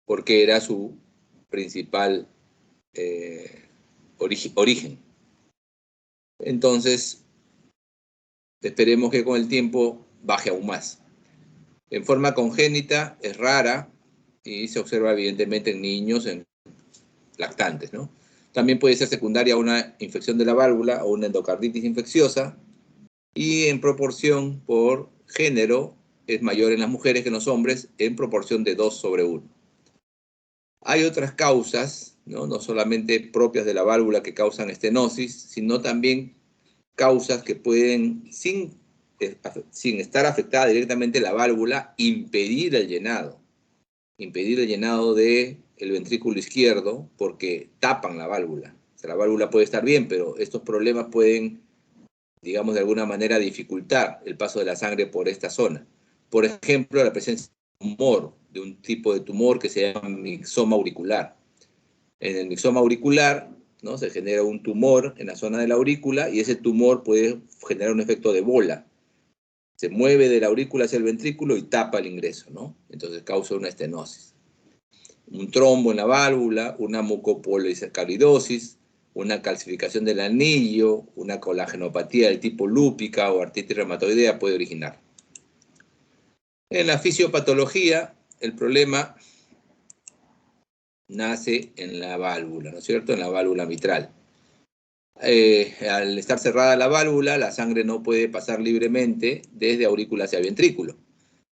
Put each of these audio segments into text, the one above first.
porque era su principal origen. Entonces, esperemos que con el tiempo baje aún más. En forma congénita es rara y se observa evidentemente en niños, en lactantes, ¿no? También puede ser secundaria a una infección de la válvula o una endocarditis infecciosa, y en proporción por género es mayor en las mujeres que en los hombres, en proporción de 2/1. Hay otras causas, ¿no? Solamente propias de la válvula que causan estenosis, sino también causas que pueden, sin estar afectada directamente la válvula, impedir el llenado del ventrículo izquierdo, porque tapan la válvula. O sea, la válvula puede estar bien, pero estos problemas pueden, digamos, de alguna manera dificultar el paso de la sangre por esta zona. Por ejemplo, la presencia de un tumor, de un tipo de tumor que se llama mixoma auricular. En el mixoma auricular, ¿no?, se genera un tumor en la zona de la aurícula, y ese tumor puede generar un efecto de bola. Se mueve de la aurícula hacia el ventrículo y tapa el ingreso, ¿no? Entonces causa una estenosis. Un trombo en la válvula, una mucopolisacaridosis, una calcificación del anillo, una colagenopatía del tipo lúpica o artritis reumatoidea puede originar. En la fisiopatología, el problema nace en la válvula, ¿no es cierto?, en la válvula mitral. Al estar cerrada la válvula, la sangre no puede pasar libremente desde aurícula hacia ventrículo.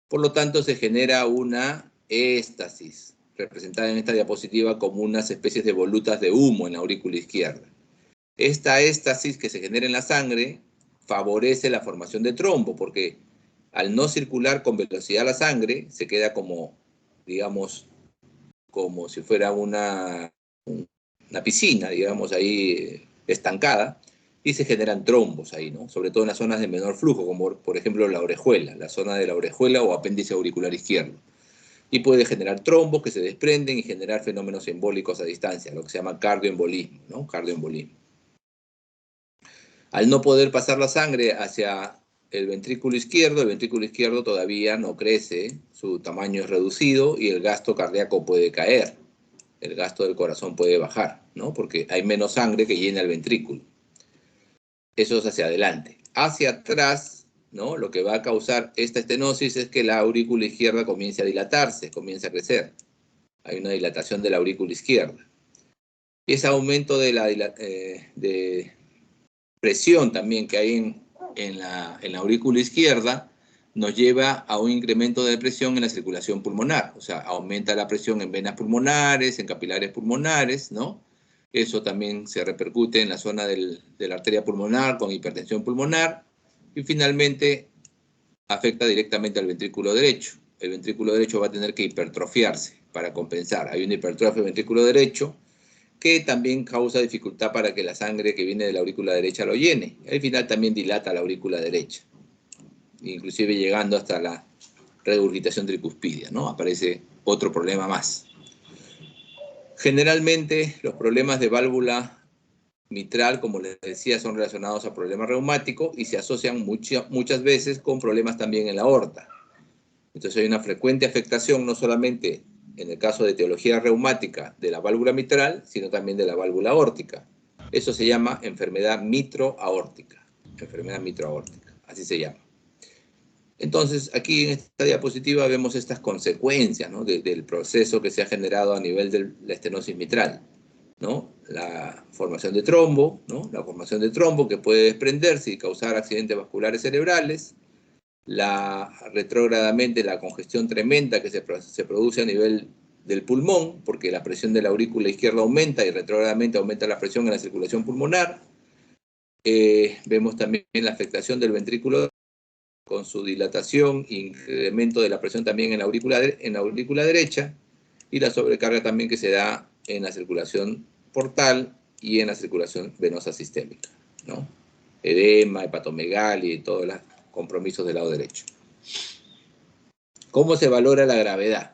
Por lo tanto, se genera una éstasis, representada en esta diapositiva como unas especies de volutas de humo en la aurícula izquierda. Esta éstasis que se genera en la sangre favorece la formación de trombo, porque al no circular con velocidad la sangre, se queda como, digamos, como si fuera una piscina, digamos, ahí estancada, y se generan trombos ahí, ¿no? Sobre todo en las zonas de menor flujo, como por ejemplo la orejuela, la zona de la orejuela o apéndice auricular izquierdo. Y puede generar trombos que se desprenden y generar fenómenos embólicos a distancia, lo que se llama cardioembolismo, ¿no? Cardioembolismo. Al no poder pasar la sangre hacia el ventrículo izquierdo todavía no crece, su tamaño es reducido y el gasto cardíaco puede caer. El gasto del corazón puede bajar, ¿no? Porque hay menos sangre que llena el ventrículo. Eso es hacia adelante. Hacia atrás, ¿no?, lo que va a causar esta estenosis es que la aurícula izquierda comience a dilatarse, comience a crecer. Hay una dilatación de la aurícula izquierda. Y ese aumento de presión también que hay en la aurícula izquierda nos lleva a un incremento de presión en la circulación pulmonar. O sea, aumenta la presión en venas pulmonares, en capilares pulmonares, ¿no? Eso también se repercute en la zona de la arteria pulmonar con hipertensión pulmonar, y finalmente afecta directamente al ventrículo derecho. El ventrículo derecho va a tener que hipertrofiarse para compensar. Hay una hipertrofia del ventrículo derecho que también causa dificultad para que la sangre que viene de la aurícula derecha lo llene. Al final también dilata la aurícula derecha, inclusive llegando hasta la regurgitación tricuspidia, ¿no? Aparece otro problema más. Generalmente los problemas de válvula mitral, como les decía, son relacionados a problemas reumáticos y se asocian muchas veces con problemas también en la aorta. Entonces hay una frecuente afectación no solamente en el caso de etiología reumática de la válvula mitral, sino también de la válvula aórtica. Eso se llama enfermedad mitroaórtica. Enfermedad mitroaórtica, así se llama. Entonces, aquí en esta diapositiva vemos estas consecuencias, ¿no?, del proceso que se ha generado a nivel de la estenosis mitral, ¿no? La formación de trombo, ¿no? La formación de trombo que puede desprenderse y causar accidentes vasculares cerebrales. Retrógradamente, la congestión tremenda que se produce a nivel del pulmón, porque la presión de la aurícula izquierda aumenta y retrógradamente aumenta la presión en la circulación pulmonar. Vemos también la afectación del ventrículo con su dilatación e incremento de la presión también en la aurícula derecha, y la sobrecarga también que se da en la circulación portal y en la circulación venosa sistémica, ¿no? Edema, hepatomegalia y todos los compromisos del lado derecho. ¿Cómo se valora la gravedad?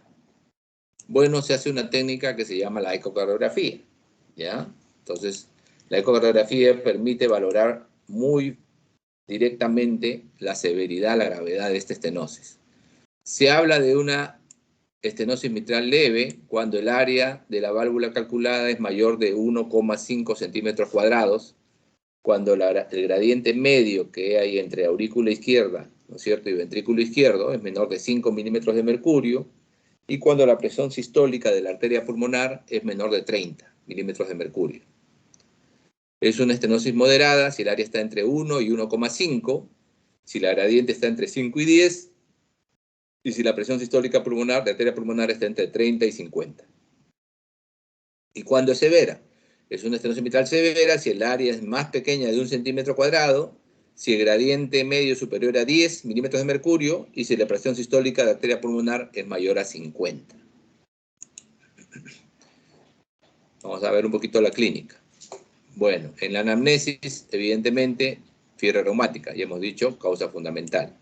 Bueno, se hace una técnica que se llama la ecocardiografía, ¿ya? Entonces, la ecocardiografía permite valorar muy directamente la severidad, la gravedad de esta estenosis. Se habla de una estenosis mitral leve cuando el área de la válvula calculada es mayor de 1,5 centímetros cuadrados, cuando el gradiente medio que hay entre aurícula izquierda, ¿no es cierto?, y ventrículo izquierdo es menor de 5 milímetros de mercurio, y cuando la presión sistólica de la arteria pulmonar es menor de 30 milímetros de mercurio. Es una estenosis moderada si el área está entre 1 y 1,5, si la gradiente está entre 5 y 10, y si la presión sistólica pulmonar de arteria pulmonar está entre 30 y 50. ¿Y cuándo es severa? Es una estenosis mitral severa si el área es más pequeña de 1 centímetro cuadrado, si el gradiente medio es superior a 10 milímetros de mercurio y si la presión sistólica de arteria pulmonar es mayor a 50. Vamos a ver un poquito la clínica. Bueno, en la anamnesis, evidentemente, fiebre reumática, ya hemos dicho, causa fundamental.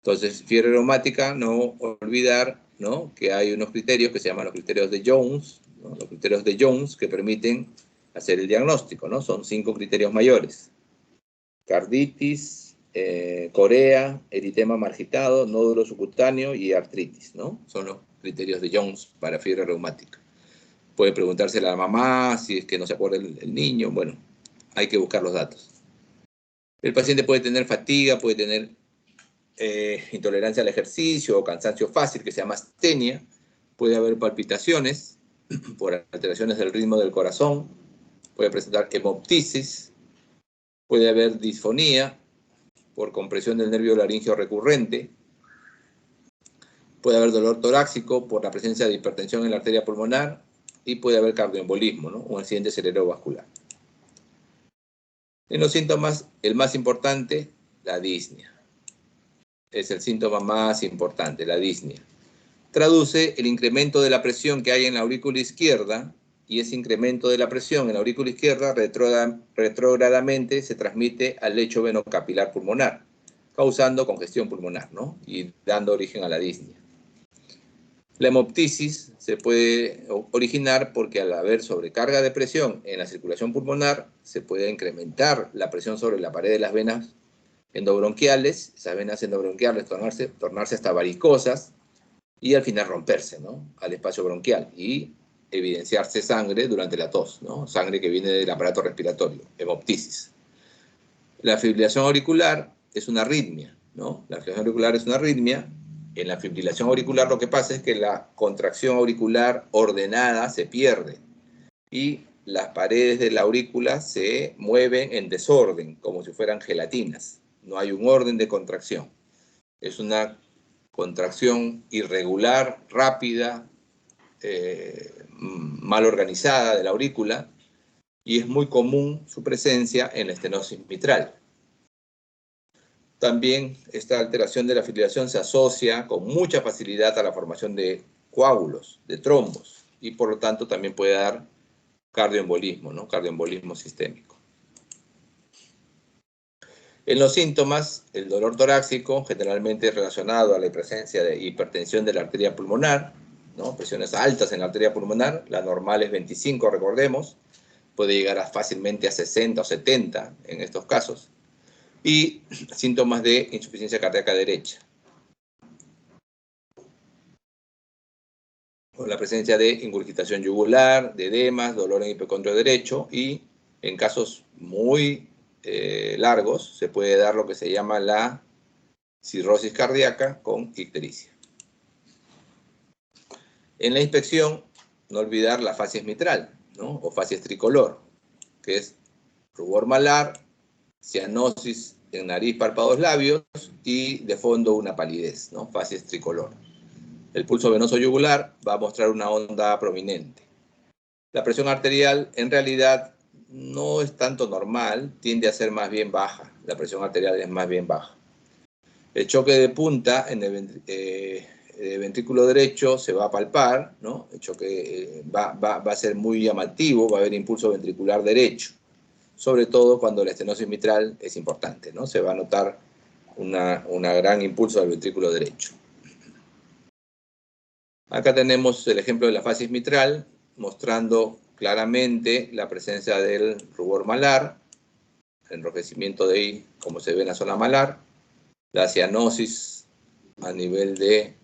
Entonces, fiebre reumática, no olvidar, ¿no?, que hay unos criterios que se llaman los criterios de Jones, ¿no?, los criterios de Jones que permiten hacer el diagnóstico, ¿no? Son 5 criterios mayores: carditis, corea, eritema margitado, nódulo subcutáneo y artritis, ¿no? Son los criterios de Jones para fiebre reumática. Puede preguntársela a la mamá si es que no se acuerda el niño. Bueno, hay que buscar los datos. El paciente puede tener fatiga, puede tener intolerancia al ejercicio o cansancio fácil, que se llama astenia. Puede haber palpitaciones por alteraciones del ritmo del corazón. Puede presentar hemoptisis. Puede haber disfonía por compresión del nervio laríngeo recurrente. Puede haber dolor torácico por la presencia de hipertensión en la arteria pulmonar. Y puede haber cardioembolismo, ¿no?, un accidente cerebrovascular. En los síntomas, el más importante, la disnea. Es el síntoma más importante, la disnea. Traduce el incremento de la presión que hay en la aurícula izquierda, y ese incremento de la presión en la aurícula izquierda retrógradamente se transmite al lecho venocapilar pulmonar, causando congestión pulmonar, ¿no?, y dando origen a la disnea. La hemoptisis se puede originar porque al haber sobrecarga de presión en la circulación pulmonar, se puede incrementar la presión sobre la pared de las venas endobronquiales, esas venas endobronquiales tornarse hasta varicosas y al final romperse, ¿no?, al espacio bronquial y evidenciarse sangre durante la tos, ¿no?, sangre que viene del aparato respiratorio, hemoptisis. La fibrilación auricular es una arritmia, ¿no? La fibrilación auricular es una arritmia. En la fibrilación auricular lo que pasa es que la contracción auricular ordenada se pierde y las paredes de la aurícula se mueven en desorden, como si fueran gelatinas. No hay un orden de contracción. Es una contracción irregular, rápida, mal organizada de la aurícula, y es muy común su presencia en la estenosis mitral. También esta alteración de la fibrilación se asocia con mucha facilidad a la formación de coágulos, de trombos, y por lo tanto también puede dar cardioembolismo, ¿no?, cardioembolismo sistémico. En los síntomas, el dolor torácico, generalmente relacionado a la presencia de hipertensión de la arteria pulmonar, ¿no?, presiones altas en la arteria pulmonar, la normal es 25, recordemos, puede llegar fácilmente a 60 o 70 en estos casos. Y síntomas de insuficiencia cardíaca derecha, con la presencia de ingurgitación yugular, de edemas, dolor en hipocondrio derecho, y en casos muy largos se puede dar lo que se llama la cirrosis cardíaca con ictericia. En la inspección, no olvidar la facies mitral, ¿no?, o facies tricolor, que es rubor malar, cianosis en nariz, párpados, labios, y de fondo una palidez, ¿no?, facies tricolor. El pulso venoso yugular va a mostrar una onda prominente. La presión arterial en realidad no es tanto normal, tiende a ser más bien baja. La presión arterial es más bien baja. El choque de punta en el ventrículo derecho se va a palpar, ¿no? El choque va a ser muy llamativo, va a haber impulso ventricular derecho, sobre todo cuando la estenosis mitral es importante, ¿no? Se va a notar una gran impulso del ventrículo derecho. Acá tenemos el ejemplo de la facies mitral, mostrando claramente la presencia del rubor malar, el enrojecimiento de ahí, como se ve en la zona malar, la cianosis a nivel de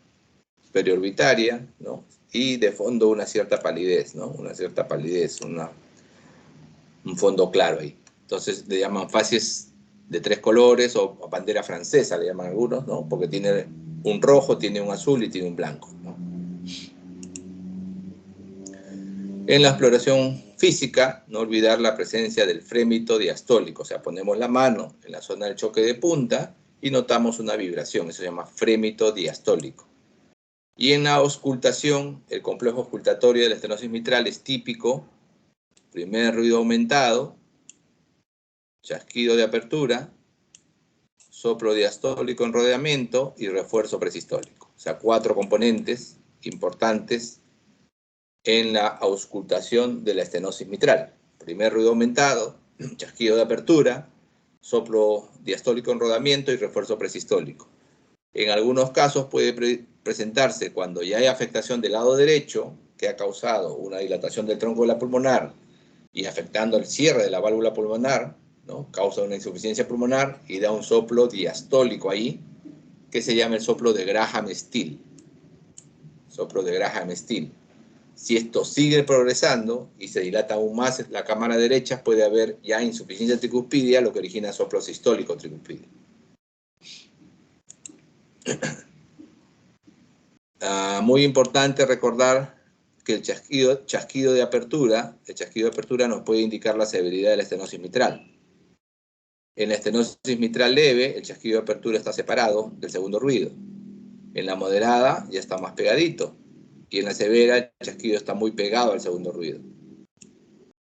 periorbitaria, ¿no? Y de fondo una cierta palidez, ¿no? Una cierta palidez, un fondo claro ahí. Entonces le llaman facies de 3 colores o bandera francesa, le llaman algunos, ¿no? Porque tiene un rojo, tiene un azul y tiene un blanco, ¿no? En la exploración física, no olvidar la presencia del frémito diastólico, o sea, ponemos la mano en la zona del choque de punta y notamos una vibración, eso se llama frémito diastólico. Y en la auscultación, el complejo auscultatorio de la estenosis mitral es típico, primer ruido aumentado, chasquido de apertura, soplo diastólico en rodeamiento y refuerzo presistólico. O sea, 4 componentes importantes en la auscultación de la estenosis mitral. Primer ruido aumentado, chasquido de apertura, soplo diastólico en rodamiento y refuerzo presistólico. En algunos casos puede presentarse cuando ya hay afectación del lado derecho, que ha causado una dilatación del tronco de la pulmonar y afectando el cierre de la válvula pulmonar, ¿no? Causa una insuficiencia pulmonar y da un soplo diastólico ahí, que se llama el soplo de Graham-Still. Soplo de Graham-Still. Si esto sigue progresando y se dilata aún más la cámara derecha, puede haber ya insuficiencia tricuspidia, lo que origina soplo sistólico tricuspidio. Muy importante recordar que el chasquido de apertura nos puede indicar la severidad de la estenosis mitral. En la estenosis mitral leve, el chasquido de apertura está separado del segundo ruido. En la moderada ya está más pegadito. Y en la severa el chasquido está muy pegado al segundo ruido.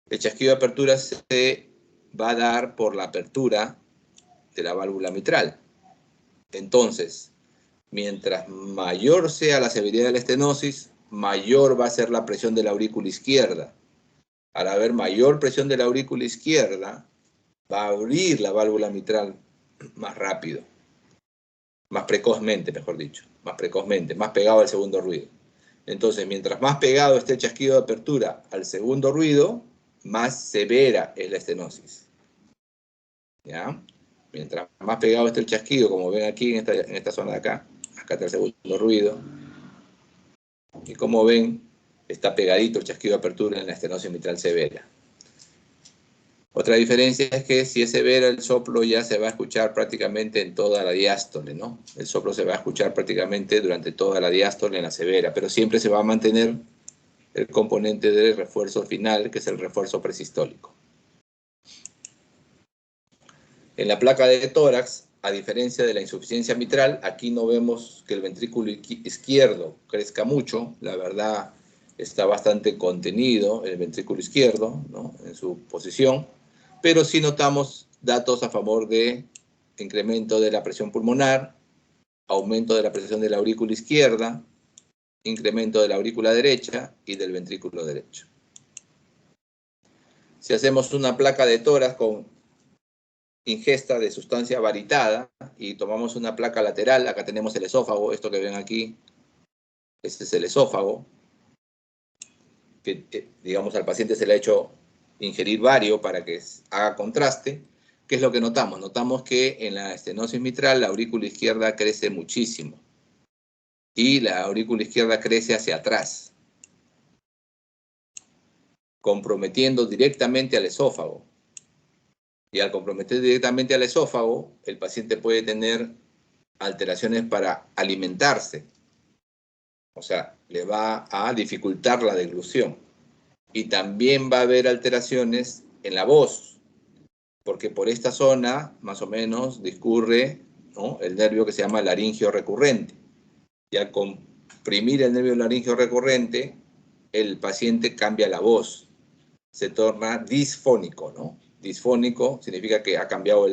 El chasquido de apertura se va a dar por la apertura de la válvula mitral. Entonces, mientras mayor sea la severidad de la estenosis, mayor va a ser la presión de la aurícula izquierda. Al haber mayor presión de la aurícula izquierda, va a abrir la válvula mitral más rápido. Más precozmente, mejor dicho. Más precozmente, más pegado al segundo ruido. Entonces, mientras más pegado esté el chasquido de apertura al segundo ruido, más severa es la estenosis. ¿Ya? Mientras más pegado esté el chasquido, como ven aquí en esta zona de acá, acá está el segundo ruido. Y como ven, está pegadito el chasquido de apertura en la estenosis mitral severa. Otra diferencia es que si es severa, el soplo ya se va a escuchar prácticamente en toda la diástole, ¿no? El soplo se va a escuchar prácticamente durante toda la diástole en la severa, pero siempre se va a mantener el componente de refuerzo final, que es el refuerzo presistólico. En la placa de tórax, a diferencia de la insuficiencia mitral, aquí no vemos que el ventrículo izquierdo crezca mucho. La verdad, está bastante contenido el ventrículo izquierdo, ¿no? En su posición, pero sí notamos datos a favor de incremento de la presión pulmonar, aumento de la presión de la aurícula izquierda, incremento de la aurícula derecha y del ventrículo derecho. Si hacemos una placa de tórax con ingesta de sustancia varitada y tomamos una placa lateral, acá tenemos el esófago, esto que ven aquí, este es el esófago, que digamos al paciente se le ha hecho ingerir bario para que haga contraste. ¿Qué es lo que notamos? Notamos que en la estenosis mitral la aurícula izquierda crece muchísimo y la aurícula izquierda crece hacia atrás, comprometiendo directamente al esófago. Y al comprometer directamente al esófago, el paciente puede tener alteraciones para alimentarse. O sea, le va a dificultar la deglución. Y también va a haber alteraciones en la voz, porque por esta zona, más o menos, discurre, ¿no?, el nervio que se llama laringio recurrente. Y al comprimir el nervio laringio recurrente, el paciente cambia la voz. Se torna disfónico, ¿no? Disfónico significa que ha cambiado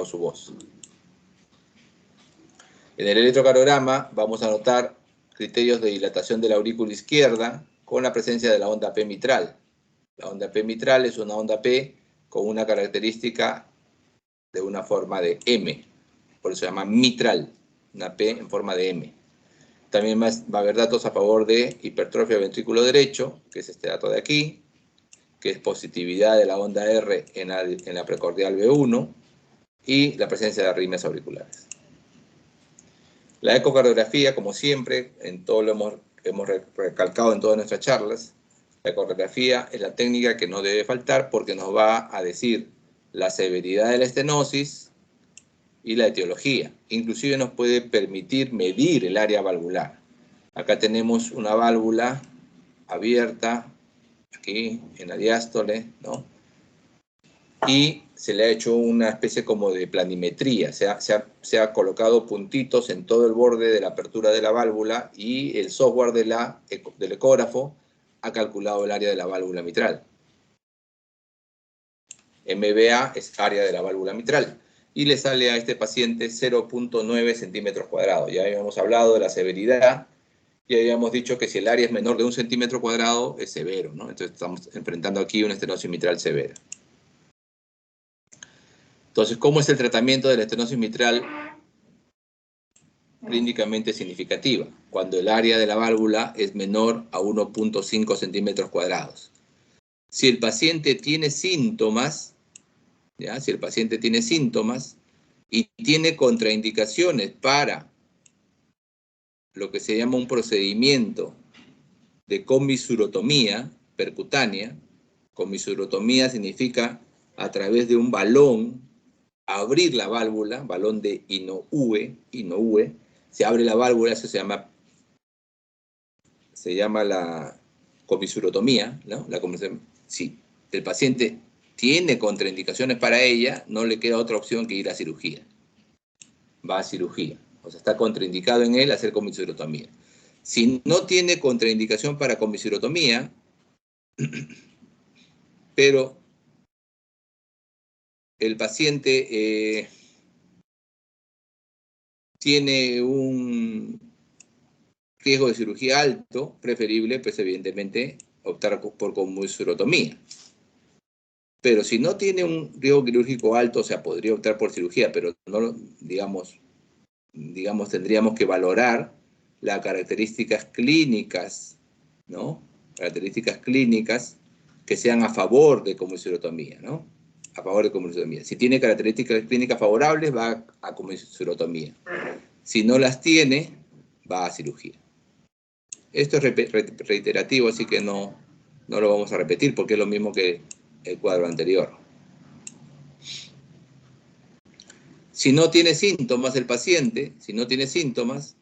su voz. En el electrocardiograma vamos a notar criterios de dilatación de la aurícula izquierda con la presencia de la onda P mitral. La onda P mitral es una onda P con una característica de una forma de M, por eso se llama mitral, una P en forma de M. También va a haber datos a favor de hipertrofia del ventrículo derecho, que es este dato de aquí, que es positividad de la onda R en la precordial B1 y la presencia de arritmias auriculares. La ecocardiografía, como siempre, en todo lo hemos recalcado en todas nuestras charlas, la ecocardiografía es la técnica que no debe faltar porque nos va a decir la severidad de la estenosis y la etiología. Inclusive nos puede permitir medir el área valvular. Acá tenemos una válvula abierta, aquí en la diástole, ¿no? Y se le ha hecho una especie como de planimetría, se ha colocado puntitos en todo el borde de la apertura de la válvula y el software del ecógrafo ha calculado el área de la válvula mitral. MVA es área de la válvula mitral y le sale a este paciente 0.9 centímetros cuadrados. Ya habíamos hablado de la severidad y habíamos dicho que si el área es menor de 1 centímetro cuadrado es severo, ¿no? Entonces estamos enfrentando aquí una estenosis mitral severa. Entonces, ¿cómo es el tratamiento de la estenosis mitral clínicamente significativa? Cuando el área de la válvula es menor a 1.5 centímetros cuadrados. Si el paciente tiene síntomas, ¿ya? Si el paciente tiene síntomas y tiene contraindicaciones para lo que se llama un procedimiento de comisurotomía percutánea, comisurotomía significa a través de un balón abrir la válvula, balón de Inoue, se abre la válvula, eso se llama la comisurotomía, ¿no? Si el paciente tiene contraindicaciones para ella, no le queda otra opción que ir a cirugía. Va a cirugía. O sea, está contraindicado en él hacer comisurotomía. Si no tiene contraindicación para comisurotomía, pero el paciente tiene un riesgo de cirugía alto, preferible, pues evidentemente optar por comisurotomía. Pero si no tiene un riesgo quirúrgico alto, o sea, podría optar por cirugía, pero no, digamos, tendríamos que valorar las características clínicas, ¿no? Características clínicas que sean a favor de comisurotomía, ¿no? A favor de comisurotomía. Si tiene características clínicas favorables, va a comisurotomía. Si no las tiene, va a cirugía. Esto es reiterativo, así que no lo vamos a repetir porque es lo mismo que el cuadro anterior. Si no tiene síntomas el paciente, si no tiene síntomas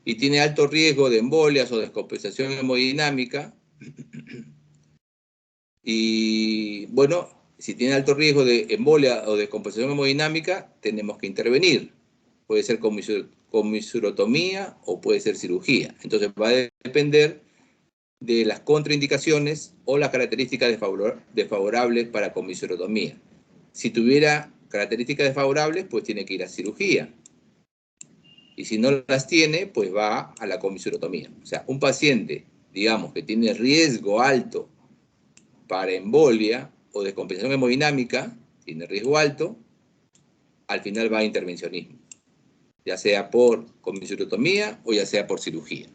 y tiene alto riesgo de embolias o descompensación hemodinámica, y bueno, si tiene alto riesgo de embolia o descompensación hemodinámica, tenemos que intervenir. Puede ser comisurotomía o puede ser cirugía. Entonces va a depender de las contraindicaciones o las características desfavorables para comisurotomía. Si tuviera características desfavorables, pues tiene que ir a cirugía. Y si no las tiene, pues va a la comisurotomía. O sea, un paciente, digamos, que tiene riesgo alto para embolia o descompensación hemodinámica, tiene riesgo alto, al final va a intervencionismo, ya sea por comisurotomía o ya sea por cirugía.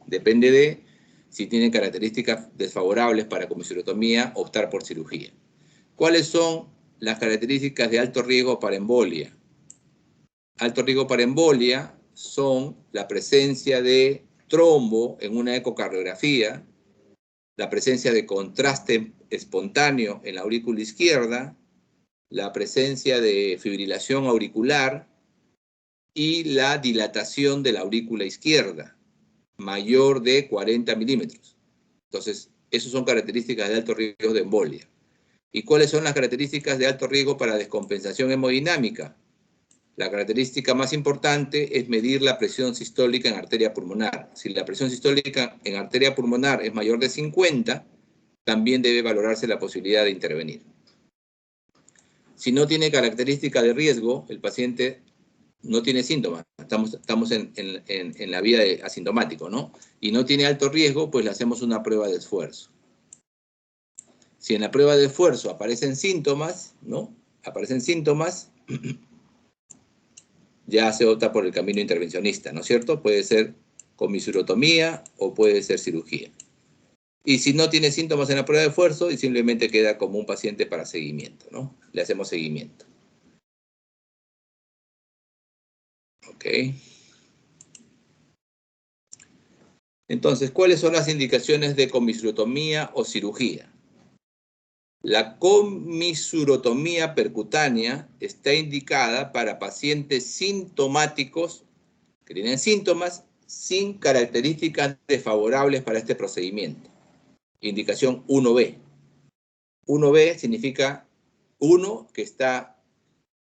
Depende de si tiene características desfavorables para comisurotomía, optar por cirugía. ¿Cuáles son las características de alto riesgo para embolia? Alto riesgo para embolia son la presencia de trombo en una ecocardiografía, la presencia de contraste espontáneo en la aurícula izquierda, la presencia de fibrilación auricular y la dilatación de la aurícula izquierda, mayor de 40 milímetros. Entonces, esas son características de alto riesgo de embolia. ¿Y cuáles son las características de alto riesgo para descompensación hemodinámica? La característica más importante es medir la presión sistólica en arteria pulmonar. Si la presión sistólica en arteria pulmonar es mayor de 50, también debe valorarse la posibilidad de intervenir. Si no tiene característica de riesgo, el paciente no tiene síntomas, estamos en la vía de asintomático, ¿no? Y no tiene alto riesgo, pues le hacemos una prueba de esfuerzo. Si en la prueba de esfuerzo aparecen síntomas, ¿no? Aparecen síntomas, ya se opta por el camino intervencionista, ¿no es cierto? Puede ser comisurotomía o puede ser cirugía. Y si no tiene síntomas en la prueba de esfuerzo, y simplemente queda como un paciente para seguimiento, ¿no? Le hacemos seguimiento. Ok. Entonces, ¿cuáles son las indicaciones de comisurotomía o cirugía? La comisurotomía percutánea está indicada para pacientes sintomáticos que tienen síntomas sin características desfavorables para este procedimiento. Indicación 1B. 1B significa 1, que está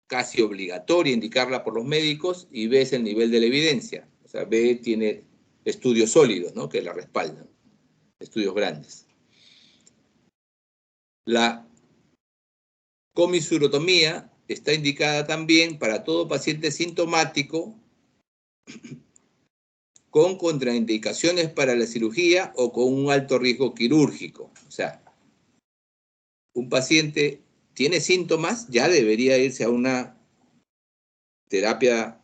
casi obligatoria indicarla por los médicos, y B es el nivel de la evidencia. O sea, B tiene estudios sólidos, ¿no?, que la respaldan, estudios grandes. La comisurotomía está indicada también para todo paciente sintomático con contraindicaciones para la cirugía o con un alto riesgo quirúrgico. O sea, un paciente tiene síntomas, ya debería irse a una terapia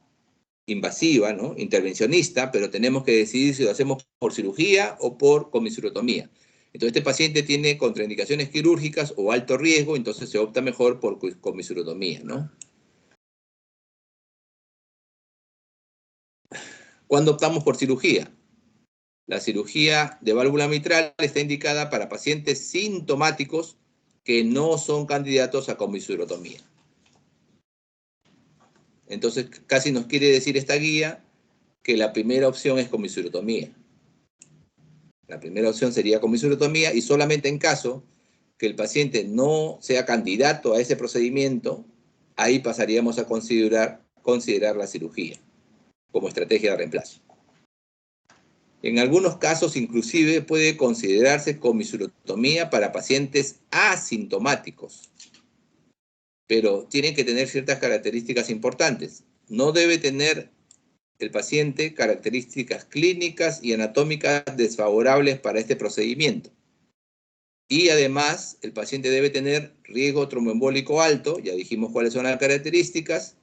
invasiva, ¿no?, intervencionista, pero tenemos que decidir si lo hacemos por cirugía o por comisurotomía. Entonces, este paciente tiene contraindicaciones quirúrgicas o alto riesgo, entonces se opta mejor por comisurotomía, ¿no? ¿Cuándo optamos por cirugía? La cirugía de válvula mitral está indicada para pacientes sintomáticos que no son candidatos a comisurotomía. Entonces, casi nos quiere decir esta guía que la primera opción es comisurotomía. La primera opción sería comisurotomía, y solamente en caso que el paciente no sea candidato a ese procedimiento, ahí pasaríamos a considerar la cirugía como estrategia de reemplazo. En algunos casos, inclusive, puede considerarse comisurotomía para pacientes asintomáticos, pero tienen que tener ciertas características importantes. No debe tener el paciente características clínicas y anatómicas desfavorables para este procedimiento. Y además, el paciente debe tener riesgo tromboembólico alto, ya dijimos cuáles son las características,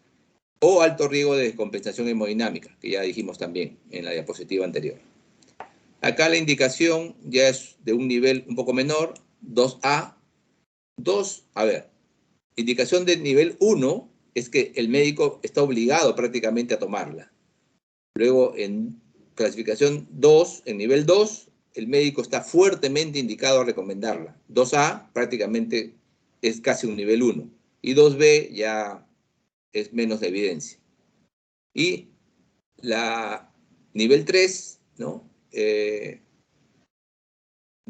o alto riesgo de descompensación hemodinámica, que ya dijimos también en la diapositiva anterior. Acá la indicación ya es de un nivel un poco menor, 2A. Indicación de nivel 1 es que el médico está obligado prácticamente a tomarla. Luego, en clasificación 2, en nivel 2, el médico está fuertemente indicado a recomendarla. 2A prácticamente es casi un nivel 1. Y 2B ya es menos de evidencia. Y la nivel 3, ¿no?, de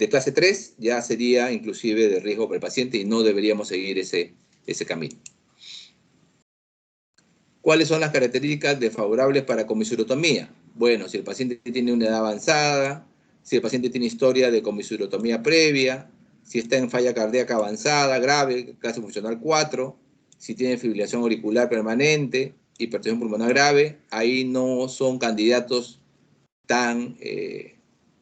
clase 3 ya sería inclusive de riesgo para el paciente y no deberíamos seguir ese camino. ¿Cuáles son las características desfavorables para comisurotomía? Bueno, si el paciente tiene una edad avanzada, si el paciente tiene historia de comisurotomía previa, si está en falla cardíaca avanzada, grave, clase funcional 4, si tiene fibrilación auricular permanente, hipertensión pulmonar grave, ahí no son candidatos tan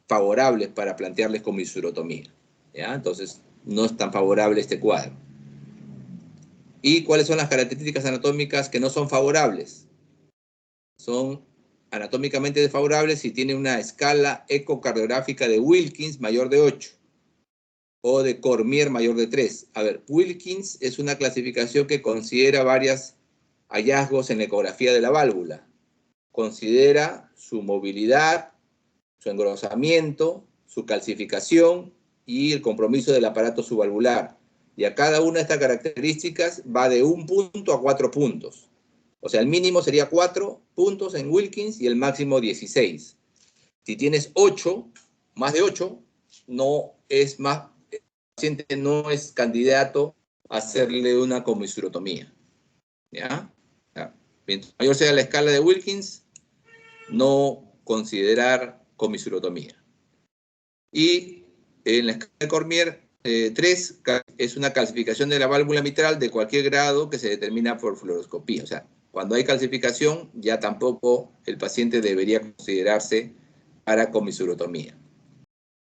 favorables para plantearles comisurotomía, ¿ya? Entonces, no es tan favorable este cuadro. ¿Y cuáles son las características anatómicas que no son favorables? Son anatómicamente desfavorables si tiene una escala ecocardiográfica de Wilkins mayor de 8 o de Cormier mayor de 3. A ver, Wilkins es una clasificación que considera varios hallazgos en la ecografía de la válvula. Considera su movilidad, su engrosamiento, su calcificación y el compromiso del aparato subvalvular. Y a cada una de estas características va de 1 punto a 4 puntos. O sea, el mínimo sería 4 puntos en Wilkins y el máximo 16. Si tienes 8, más de 8, el paciente no es candidato a hacerle una comisurotomía. ¿Ya? Mientras mayor sea la escala de Wilkins, no considerar comisurotomía. Y en la escala de Cormier 3 es una calcificación de la válvula mitral de cualquier grado que se determina por fluoroscopía. O sea, cuando hay calcificación, ya tampoco el paciente debería considerarse para comisurotomía.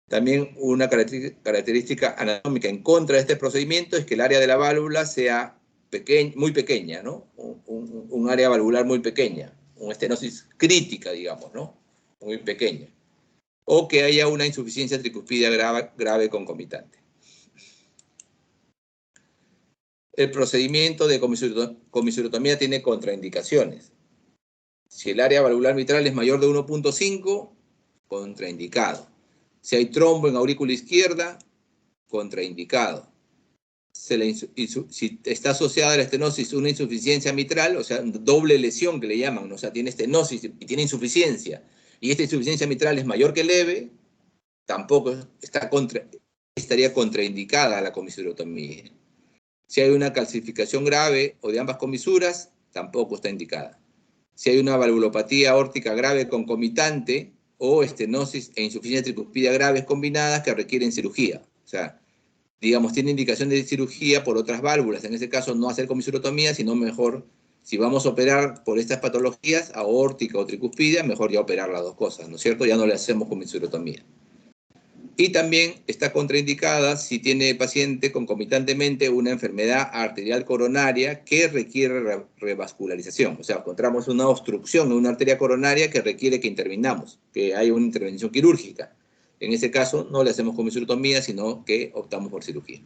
También una característica anatómica en contra de este procedimiento es que el área de la válvula sea muy pequeña, ¿no? Un área valvular muy pequeña, una estenosis crítica, digamos, ¿no? Muy pequeña. O que haya una insuficiencia tricuspidia grave concomitante. El procedimiento de comisurotomía tiene contraindicaciones. Si el área valvular mitral es mayor de 1.5, contraindicado. Si hay trombo en aurícula izquierda, contraindicado. Si está asociada a la estenosis una insuficiencia mitral, o sea, doble lesión que le llaman, o sea, tiene estenosis y tiene insuficiencia, y esta insuficiencia mitral es mayor que leve, tampoco estaría contraindicada la comisurotomía. Si hay una calcificación grave o de ambas comisuras, tampoco está indicada. Si hay una valvulopatía aórtica grave concomitante o estenosis e insuficiencia tricuspidia graves combinadas que requieren cirugía. O sea, digamos, tiene indicación de cirugía por otras válvulas. En ese caso, no hacer comisurotomía, sino mejor, si vamos a operar por estas patologías, aórtica o tricuspidia, mejor ya operar las dos cosas, ¿no es cierto? Ya no le hacemos comisurotomía. Y también está contraindicada si tiene el paciente concomitantemente una enfermedad arterial coronaria que requiere revascularización. O sea, encontramos una obstrucción en una arteria coronaria que requiere que intervinamos, que haya una intervención quirúrgica. En ese caso, no le hacemos comisurotomía, sino que optamos por cirugía.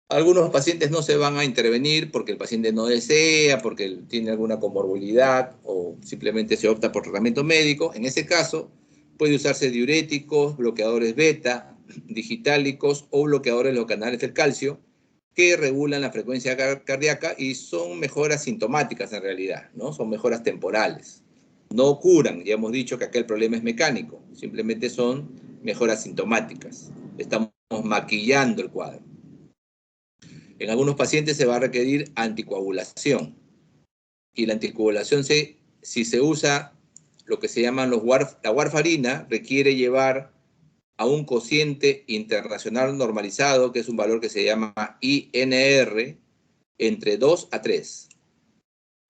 Algunos pacientes no se van a intervenir porque el paciente no desea, porque tiene alguna comorbilidad o simplemente se opta por tratamiento médico. En ese caso, puede usarse diuréticos, bloqueadores beta, digitálicos o bloqueadores de los canales del calcio que regulan la frecuencia cardíaca y son mejoras sintomáticas en realidad, ¿no? Son mejoras temporales. No curan, ya hemos dicho que aquel problema es mecánico, simplemente son mejoras sintomáticas. Estamos maquillando el cuadro. En algunos pacientes se va a requerir anticoagulación. Y la anticoagulación, si se usa lo que se llaman la warfarina, requiere llevar a un cociente internacional normalizado, que es un valor que se llama INR, entre 2 a 3.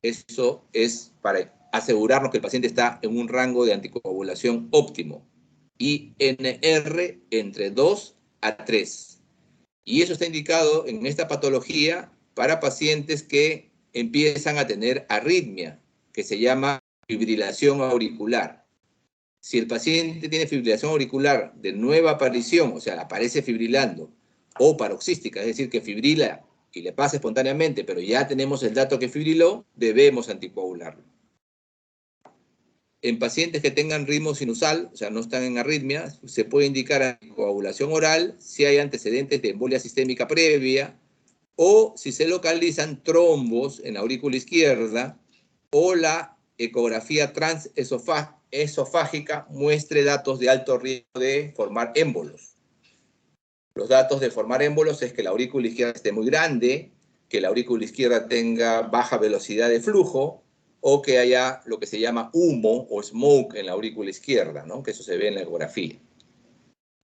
Eso es para asegurarnos que el paciente está en un rango de anticoagulación óptimo. INR entre 2 a 3. Y eso está indicado en esta patología para pacientes que empiezan a tener arritmia, que se llama fibrilación auricular. Si el paciente tiene fibrilación auricular de nueva aparición, o sea, aparece fibrilando, o paroxística, es decir, que fibrila y le pasa espontáneamente, pero ya tenemos el dato que fibriló, debemos anticoagularlo. En pacientes que tengan ritmo sinusal, o sea, no están en arritmia, se puede indicar anticoagulación oral si hay antecedentes de embolia sistémica previa o si se localizan trombos en la aurícula izquierda o la ecografía transesofágica muestre datos de alto riesgo de formar émbolos. Los datos de formar émbolos es que la aurícula izquierda esté muy grande, que la aurícula izquierda tenga baja velocidad de flujo, o que haya lo que se llama humo o smoke en la aurícula izquierda, ¿no? Que eso se ve en la ecografía.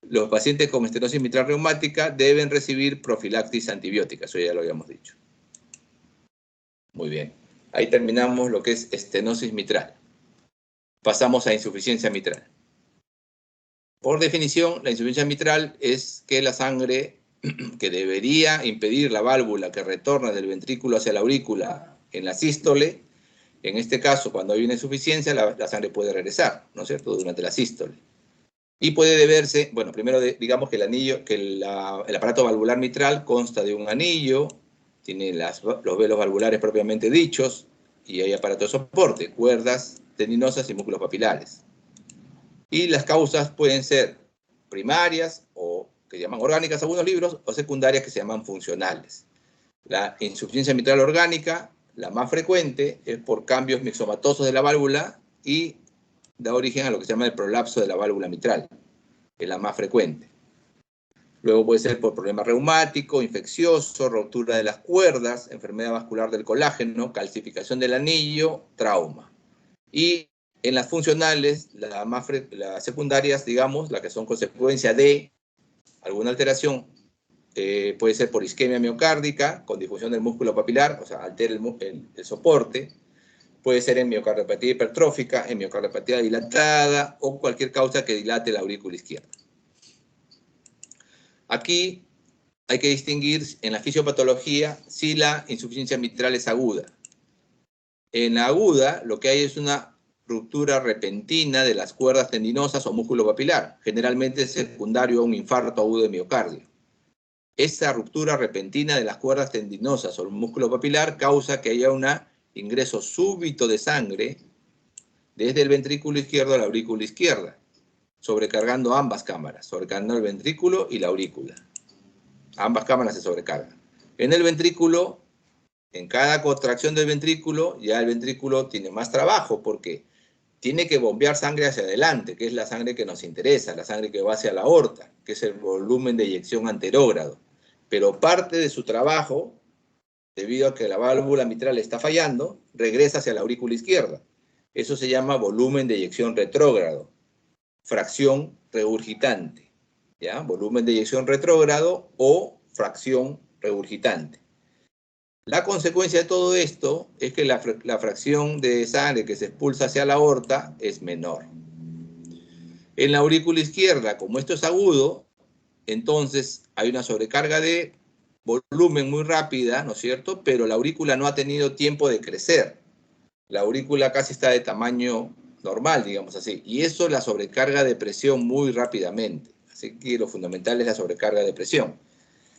Los pacientes con estenosis mitral reumática deben recibir profilaxis antibiótica, eso ya lo habíamos dicho. Muy bien. Ahí terminamos lo que es estenosis mitral. Pasamos a insuficiencia mitral. Por definición, la insuficiencia mitral es que la sangre que debería impedir la válvula que retorna del ventrículo hacia la aurícula en la sístole, en este caso, cuando hay una insuficiencia, la sangre puede regresar, ¿no es cierto?, durante la sístole. Y puede deberse, bueno, primero digamos que el aparato valvular mitral consta de un anillo, tiene los velos valvulares propiamente dichos, y hay aparato de soporte, cuerdas tendinosas y músculos papilares. Y las causas pueden ser primarias, o que se llaman orgánicas en algunos libros, o secundarias que se llaman funcionales. La insuficiencia mitral orgánica, la más frecuente, es por cambios mixomatosos de la válvula y da origen a lo que se llama el prolapso de la válvula mitral, que es la más frecuente. Luego puede ser por problema reumático, infeccioso, rotura de las cuerdas, enfermedad vascular del colágeno, calcificación del anillo, trauma. Y en las funcionales, las secundarias, digamos, las que son consecuencia de alguna alteración, puede ser por isquemia miocárdica, con difusión del músculo papilar, o sea, altera el soporte. Puede ser en miocardiopatía hipertrófica, en miocardiopatía dilatada o cualquier causa que dilate la aurícula izquierda. Aquí hay que distinguir en la fisiopatología si la insuficiencia mitral es aguda. En la aguda, lo que hay es una ruptura repentina de las cuerdas tendinosas o músculo papilar, generalmente secundario a un infarto agudo de miocardio. Esa ruptura repentina de las cuerdas tendinosas o el músculo papilar causa que haya una ingreso súbito de sangre desde el ventrículo izquierdo a la aurícula izquierda, sobrecargando ambas cámaras, sobrecargando el ventrículo y la aurícula. Ambas cámaras se sobrecargan. En el ventrículo, en cada contracción del ventrículo, ya el ventrículo tiene más trabajo porque tiene que bombear sangre hacia adelante, que es la sangre que nos interesa, la sangre que va hacia la aorta, que es el volumen de eyección anterógrado. Pero parte de su trabajo, debido a que la válvula mitral está fallando, regresa hacia la aurícula izquierda. Eso se llama volumen de eyección retrógrado, fracción regurgitante, ¿ya? Volumen de eyección retrógrado o fracción regurgitante. La consecuencia de todo esto es que la fracción de sangre que se expulsa hacia la aorta es menor. En la aurícula izquierda, como esto es agudo, entonces hay una sobrecarga de volumen muy rápida, ¿no es cierto? Pero la aurícula no ha tenido tiempo de crecer. La aurícula casi está de tamaño normal, digamos así. Y eso la sobrecarga de presión muy rápidamente. Así que lo fundamental es la sobrecarga de presión.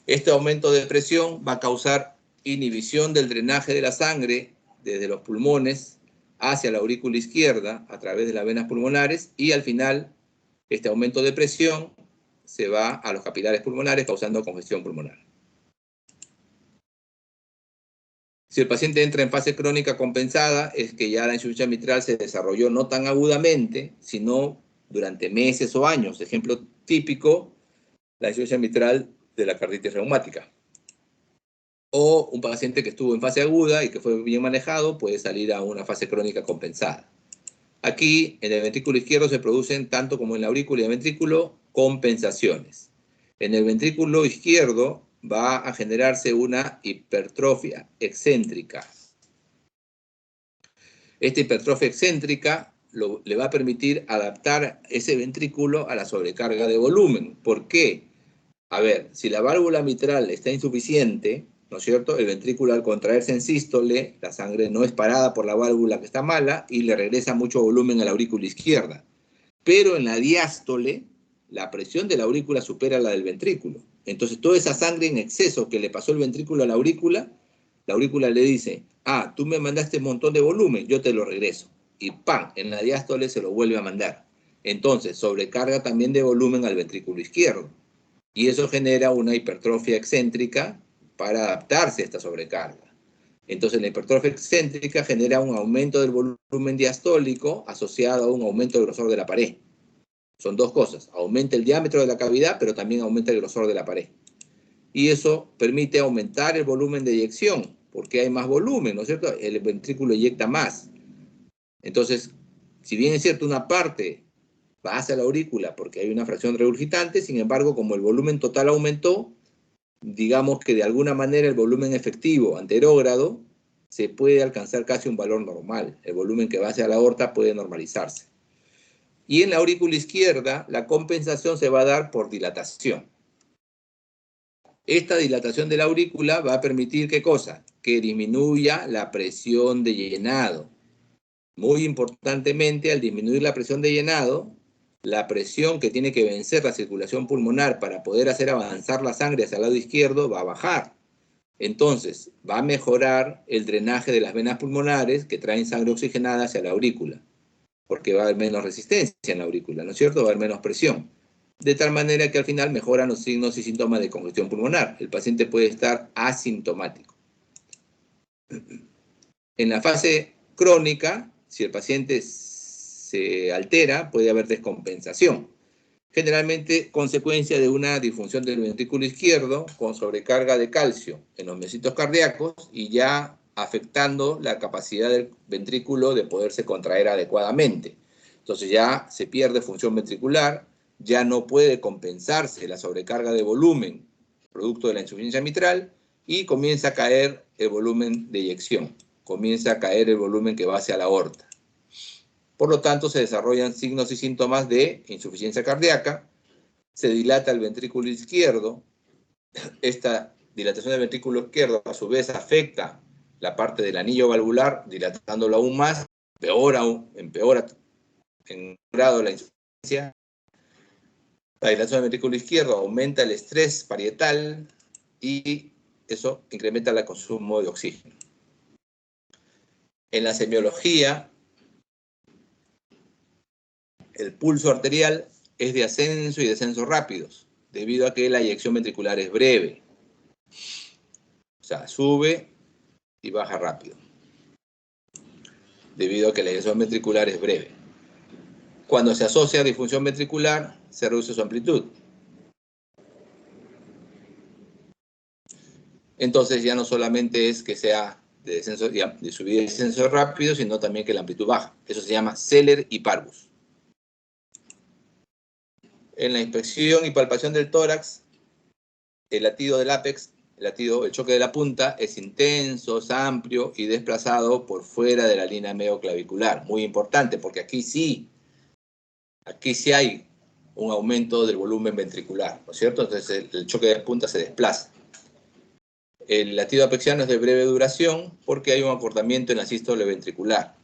Este aumento de presión va a causar inhibición del drenaje de la sangre desde los pulmones hacia la aurícula izquierda a través de las venas pulmonares y al final este aumento de presión se va a los capilares pulmonares causando congestión pulmonar. Si el paciente entra en fase crónica compensada, es que ya la insuficiencia mitral se desarrolló no tan agudamente, sino durante meses o años. Ejemplo típico, la insuficiencia mitral de la carditis reumática. O un paciente que estuvo en fase aguda y que fue bien manejado puede salir a una fase crónica compensada. Aquí, en el ventrículo izquierdo se producen, tanto como en la aurícula y el ventrículo, compensaciones. En el ventrículo izquierdo va a generarse una hipertrofia excéntrica. Esta hipertrofia excéntrica le va a permitir adaptar ese ventrículo a la sobrecarga de volumen. ¿Por qué? A ver, si la válvula mitral está insuficiente, ¿no es cierto? El ventrículo al contraerse en sístole, la sangre no es parada por la válvula que está mala y le regresa mucho volumen a la aurícula izquierda. Pero en la diástole, la presión de la aurícula supera la del ventrículo. Entonces, toda esa sangre en exceso que le pasó el ventrículo a la aurícula le dice, ah, tú me mandaste un montón de volumen, yo te lo regreso. Y ¡pam! En la diástole se lo vuelve a mandar. Entonces, sobrecarga también de volumen al ventrículo izquierdo. Y eso genera una hipertrofia excéntrica para adaptarse a esta sobrecarga. Entonces la hipertrofia excéntrica genera un aumento del volumen diastólico asociado a un aumento del grosor de la pared. Son dos cosas, aumenta el diámetro de la cavidad, pero también aumenta el grosor de la pared. Y eso permite aumentar el volumen de eyección, porque hay más volumen, ¿no es cierto? El ventrículo eyecta más. Entonces, si bien es cierto, una parte va hacia la aurícula porque hay una fracción regurgitante, sin embargo, como el volumen total aumentó, digamos que de alguna manera el volumen efectivo anterógrado se puede alcanzar casi un valor normal. El volumen que va hacia la aorta puede normalizarse. Y en la aurícula izquierda, la compensación se va a dar por dilatación. Esta dilatación de la aurícula va a permitir, ¿qué cosa? Que disminuya la presión de llenado. Muy importantemente, al disminuir la presión de llenado, la presión que tiene que vencer la circulación pulmonar para poder hacer avanzar la sangre hacia el lado izquierdo va a bajar. Entonces, va a mejorar el drenaje de las venas pulmonares que traen sangre oxigenada hacia la aurícula, porque va a haber menos resistencia en la aurícula, ¿no es cierto? Va a haber menos presión. De tal manera que al final mejoran los signos y síntomas de congestión pulmonar. El paciente puede estar asintomático. En la fase crónica, si el paciente se altera, puede haber descompensación. Generalmente consecuencia de una disfunción del ventrículo izquierdo con sobrecarga de calcio en los miocitos cardíacos y ya afectando la capacidad del ventrículo de poderse contraer adecuadamente. Entonces ya se pierde función ventricular, ya no puede compensarse la sobrecarga de volumen producto de la insuficiencia mitral y comienza a caer el volumen de eyección, comienza a caer el volumen que va hacia la aorta. Por lo tanto, se desarrollan signos y síntomas de insuficiencia cardíaca, se dilata el ventrículo izquierdo, esta dilatación del ventrículo izquierdo a su vez afecta la parte del anillo valvular, dilatándolo aún más, empeora en grado la insuficiencia. La dilatación del ventrículo izquierdo aumenta el estrés parietal y eso incrementa el consumo de oxígeno. En la semiología, el pulso arterial es de ascenso y descenso rápidos, debido a que la eyección ventricular es breve. O sea, sube y baja rápido, debido a que la eyección ventricular es breve. Cuando se asocia a disfunción ventricular, se reduce su amplitud. Entonces ya no solamente es que sea de subida y descenso rápido, sino también que la amplitud baja. Eso se llama Celer y Parvus. En la inspección y palpación del tórax, el latido del ápex, el choque de la punta, es intenso, es amplio y desplazado por fuera de la línea medioclavicular. Muy importante, porque aquí sí hay un aumento del volumen ventricular, ¿no es cierto? Entonces el choque de punta se desplaza. El latido apexiano es de breve duración porque hay un acortamiento en la sístole ventricular.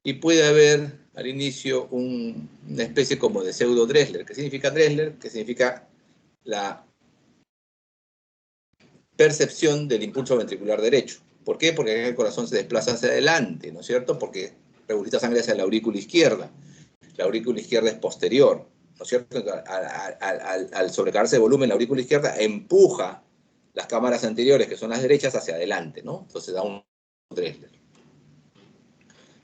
Y puede haber al inicio una especie como de pseudo-Dressler. ¿Qué significa Dressler? Que significa la percepción del impulso ventricular derecho. ¿Por qué? Porque el corazón se desplaza hacia adelante, ¿no es cierto? Porque regurgita sangre hacia la aurícula izquierda. La aurícula izquierda es posterior, ¿no es cierto? Al sobrecargarse de volumen, la aurícula izquierda empuja las cámaras anteriores, que son las derechas, hacia adelante, ¿no? Entonces da un Dressler.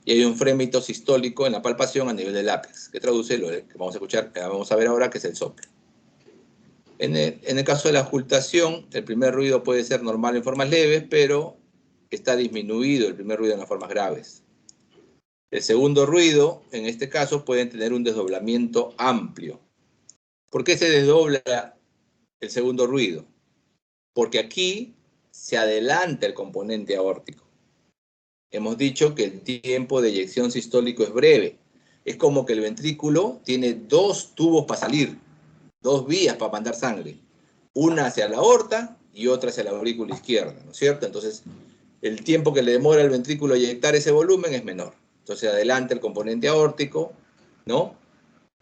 Y hay un frémito sistólico en la palpación a nivel del ápex, que traduce lo que vamos a ver ahora, que es el soplo. En el caso de la auscultación, el primer ruido puede ser normal en formas leves, pero está disminuido el primer ruido en las formas graves. El segundo ruido, en este caso, puede tener un desdoblamiento amplio. ¿Por qué se desdobla el segundo ruido? Porque aquí se adelanta el componente aórtico. Hemos dicho que el tiempo de eyección sistólico es breve. Es como que el ventrículo tiene dos tubos para salir, dos vías para mandar sangre. Una hacia la aorta y otra hacia la aurícula izquierda, ¿no es cierto? Entonces, el tiempo que le demora al ventrículo a eyectar ese volumen es menor. Entonces, adelanta el componente aórtico, ¿no?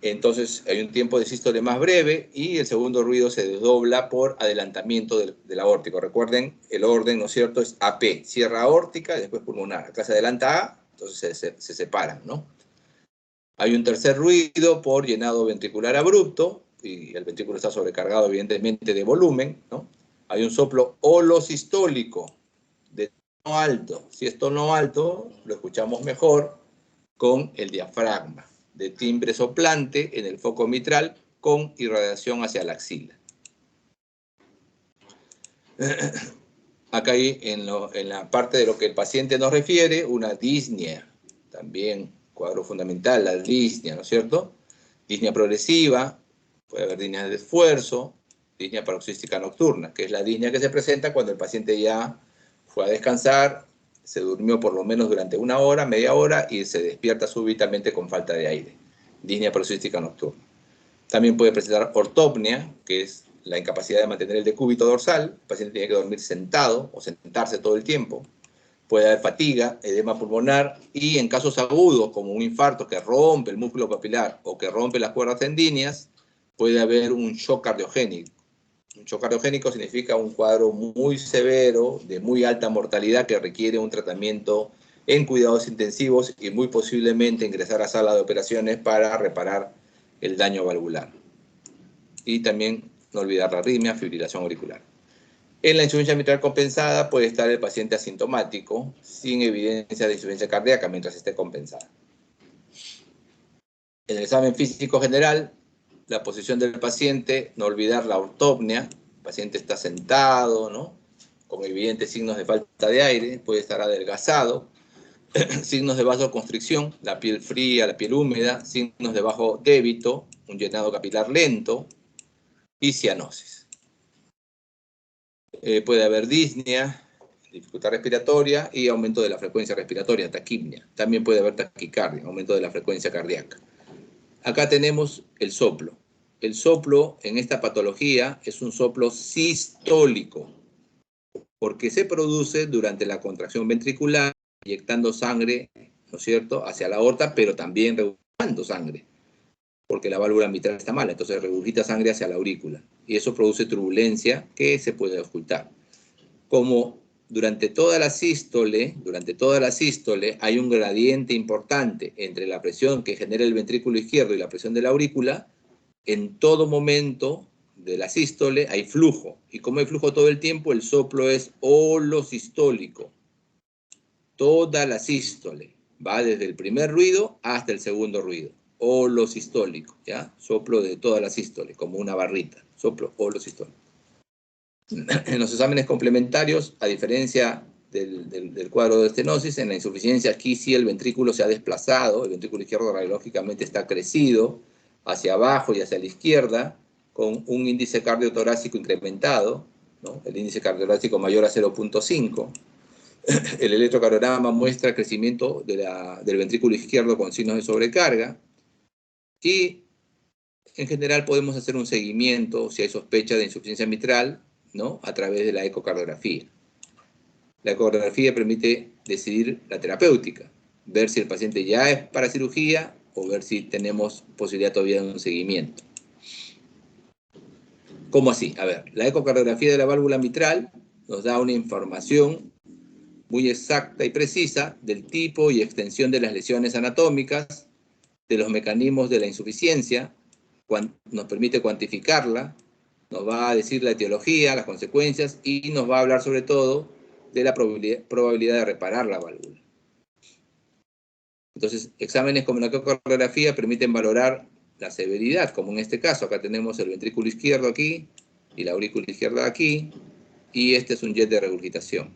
Entonces, hay un tiempo de sístole más breve y el segundo ruido se desdobla por adelantamiento del aórtico. Recuerden, el orden, ¿no es cierto?, es AP, cierra aórtica y después pulmonar. Acá se adelanta A, entonces se separan, ¿no? Hay un tercer ruido por llenado ventricular abrupto, y el ventrículo está sobrecargado, evidentemente, de volumen, ¿no? Hay un soplo holosistólico de tono alto. Si es tono alto, lo escuchamos mejor con el diafragma, de timbre soplante en el foco mitral con irradiación hacia la axila. Acá hay en la parte de lo que el paciente nos refiere, una disnea, también cuadro fundamental, la disnea, ¿no es cierto? Disnea progresiva, puede haber disnea de esfuerzo, disnea paroxística nocturna, que es la disnea que se presenta cuando el paciente ya fue a descansar, se durmió por lo menos durante una hora, media hora, y se despierta súbitamente con falta de aire. Disnea paroxística nocturna. También puede presentar ortopnia, que es la incapacidad de mantener el decúbito dorsal. El paciente tiene que dormir sentado o sentarse todo el tiempo. Puede haber fatiga, edema pulmonar, y en casos agudos, como un infarto que rompe el músculo papilar o que rompe las cuerdas tendíneas, puede haber un shock cardiogénico. Un shock cardiogénico significa un cuadro muy severo, de muy alta mortalidad, que requiere un tratamiento en cuidados intensivos y muy posiblemente ingresar a sala de operaciones para reparar el daño valvular. Y también no olvidar la arritmia, fibrilación auricular. En la insuficiencia mitral compensada puede estar el paciente asintomático, sin evidencia de insuficiencia cardíaca mientras esté compensada. En el examen físico general, la posición del paciente, no olvidar la ortopnia. El paciente está sentado, ¿no?, con evidentes signos de falta de aire, puede estar adelgazado, signos de vasoconstricción, la piel fría, la piel húmeda, signos de bajo débito, un llenado capilar lento y cianosis. Puede haber disnea, dificultad respiratoria y aumento de la frecuencia respiratoria, taquipnia. También puede haber taquicardia, aumento de la frecuencia cardíaca. Acá tenemos el soplo. El soplo en esta patología es un soplo sistólico, porque se produce durante la contracción ventricular, inyectando sangre, ¿no es cierto?, hacia la aorta, pero también regurgitando sangre, porque la válvula mitral está mala, entonces regurgita sangre hacia la aurícula, y eso produce turbulencia que se puede ocultar. Como durante toda la sístole, hay un gradiente importante entre la presión que genera el ventrículo izquierdo y la presión de la aurícula. En todo momento de la sístole hay flujo. Y como hay flujo todo el tiempo, el soplo es holosistólico. Toda la sístole va desde el primer ruido hasta el segundo ruido. Holosistólico, ¿ya? Soplo de toda la sístole, como una barrita. Soplo holosistólico. En los exámenes complementarios, a diferencia del cuadro de estenosis, en la insuficiencia aquí sí el ventrículo se ha desplazado, el ventrículo izquierdo radiológicamente está crecido hacia abajo y hacia la izquierda, con un índice cardiotorácico incrementado, ¿no? El índice cardiotorácico mayor a 0.5. El electrocardiograma muestra crecimiento del ventrículo izquierdo con signos de sobrecarga, y en general podemos hacer un seguimiento si hay sospecha de insuficiencia mitral, ¿no? A través de la ecocardiografía. La ecocardiografía permite decidir la terapéutica, ver si el paciente ya es para cirugía o ver si tenemos posibilidad todavía de un seguimiento. ¿Cómo así? A ver, la ecocardiografía de la válvula mitral nos da una información muy exacta y precisa del tipo y extensión de las lesiones anatómicas, de los mecanismos de la insuficiencia, nos permite cuantificarla, nos va a decir la etiología, las consecuencias, y nos va a hablar sobre todo de la probabilidad de reparar la válvula. Entonces, exámenes como la ecocardiografía permiten valorar la severidad, como en este caso. Acá tenemos el ventrículo izquierdo aquí y la aurícula izquierda aquí, y este es un jet de regurgitación.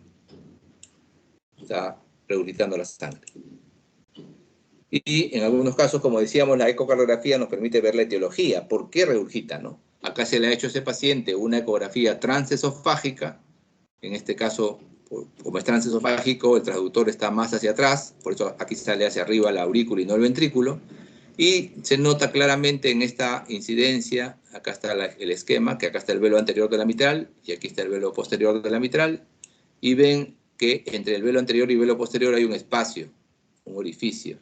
Está regurgitando la sangre. Y en algunos casos, como decíamos, la ecocardiografía nos permite ver la etiología. ¿Por qué regurgita, no? Acá se le ha hecho a ese paciente una ecografía transesofágica. En este caso, como es transesofágico, el transductor está más hacia atrás, por eso aquí sale hacia arriba la aurícula y no el ventrículo. Y se nota claramente en esta incidencia, acá está el esquema, que acá está el velo anterior de la mitral y aquí está el velo posterior de la mitral. Y ven que entre el velo anterior y el velo posterior hay un espacio, un orificio.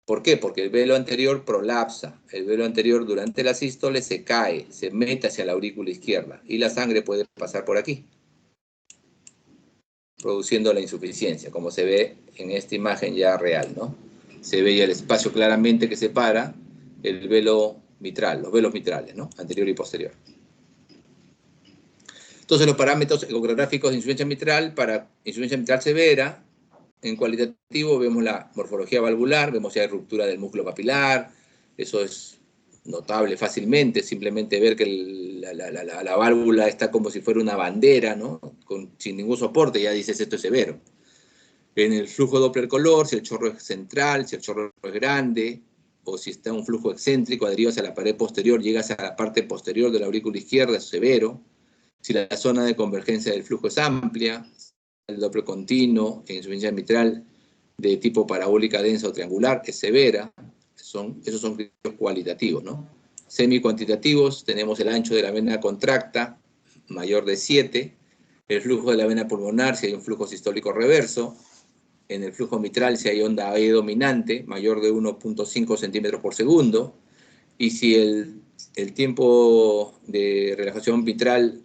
¿Por qué? Porque el velo anterior prolapsa. El velo anterior durante la sístole se cae, se mete hacia la aurícula izquierda y la sangre puede pasar por aquí, produciendo la insuficiencia, como se ve en esta imagen ya real, ¿no? Se ve ya el espacio claramente que separa el velo mitral, los velos mitrales, ¿no? Anterior y posterior. Entonces, los parámetros ecográficos de insuficiencia mitral para insuficiencia mitral severa. En cualitativo vemos la morfología valvular, vemos si hay ruptura del músculo papilar, eso es notable fácilmente, simplemente ver que la válvula está como si fuera una bandera, ¿no? Sin ningún soporte, ya dices esto es severo. En el flujo Doppler color, si el chorro es central, si el chorro es grande, o si está un flujo excéntrico adherido hacia la pared posterior, llega hacia la parte posterior de la aurícula izquierda, es severo. Si la zona de convergencia del flujo es amplia, el Doppler continuo en insuficiencia mitral de tipo parabólica densa o triangular es severa. Esos son criterios cualitativos, ¿no? Semi-cuantitativos, tenemos el ancho de la vena contracta, mayor de 7, el flujo de la vena pulmonar, si hay un flujo sistólico reverso, en el flujo mitral si hay onda E dominante, mayor de 1.5 centímetros por segundo, y si el tiempo de relajación mitral